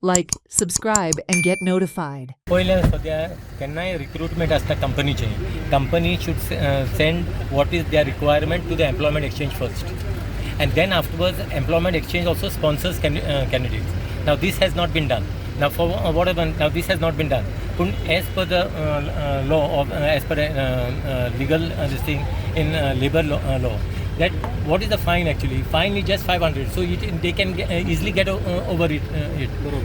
Like, subscribe, and get notified. पहिले सध्या केन्नाय रिक्रुटमेंट आसता कंपनीचे company should send what is their requirement to the employment exchange first, and then afterwards employment exchange also sponsors candidates. Now this has not been done. Now for whatever, now this has not been done. As per the law of as per legal this thing in labor law, that what is the fine actually? Fine is just 500, so they can easily get over it.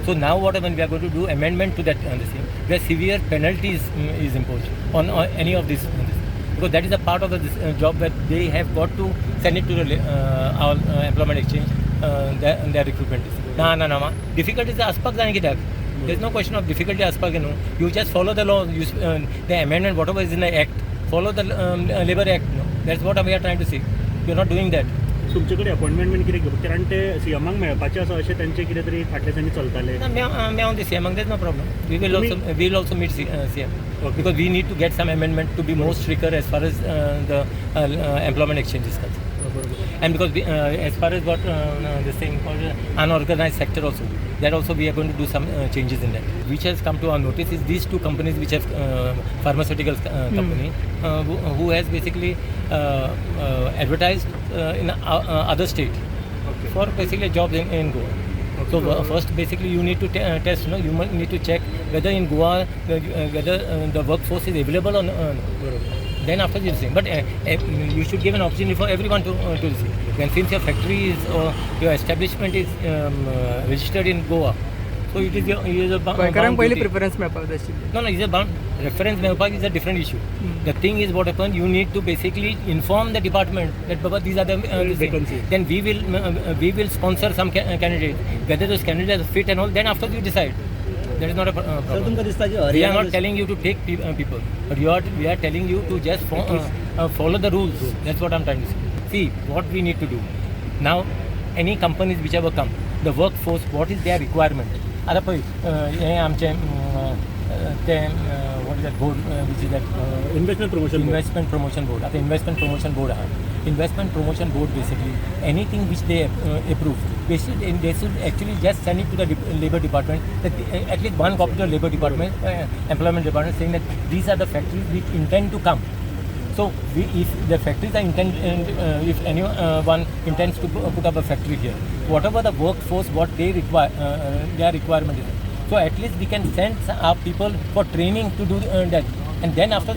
So now whatever, we are going to do amendment to that this thing, where severe penalties is imposed on any of this, because that is a part of the job where they have got to send it to the our employment exchange, their recruitment. No. Difficulty is aspect जाने की There is no question of difficulty aspect. You just follow the law, the amendment, whatever is in the act, follow the labor act. That's what we are trying to say. You are not doing that. तुमच्याकडे appointment कितें घेवप कारण ते सीएमाक मेळपाचे आसा अशें तांचे कितें तरी फाटल्या दिसांनी चलताले. Me on the CM, there's no problem. We will also meet CM, because we need to get some amendment to be more stricter as far as the employment exchange is concerned. And because as far as what this thing called unorganized sector also, that also we are going to do some changes in that. Which has come to our notice is these two companies which have pharmaceutical company who has basically advertised in other state for basically jobs in Goa. So first basically you need to test, you need to check whether in Goa whether the workforce is available or not. Then after you see, but you should give an opportunity for everyone to see. When since your factory is or your establishment is registered in Goa, so it is your bound duty. preference मेळपाक जाय आशिल्ली. No, it's a bound reference मेळपाक is a different issue. The thing is what happened, you need to basically inform the department that Baba, these are the vacancies. Then we will sponsor some candidates. Whether those candidates are fit and all, then after you decide. That is not a problem. We are not telling you to take people, but we are telling you to just follow the rules. That's what I'm trying to say. See, what we need to do. Now, any companies whichever come, the workforce, what is their requirement? What is that board, which is that Investment Promotion Board. Investment Promotion Board. Investment Promotion Board. Investment Promotion Board basically anything which they approve, they should actually just send it to the Labour Department, that at least one copy to the Labour Department, Employment Department, saying that these are the factories which intend to come. So if the factories are if anyone intends to put up a factory here, whatever the workforce, what they require, their requirement is. So at least we can send our people for training to do that. And then after,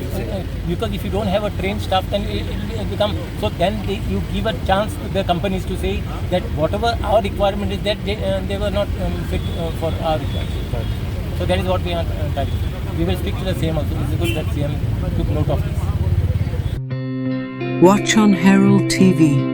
because if you don't have a trained staff, then it will become, so then you give a chance to the companies to say that whatever our requirement is, that they were not fit for our requirement. So that is what we are trying to do. We will speak to the CM also. It is good that CM took note of this. Watch on Herald TV.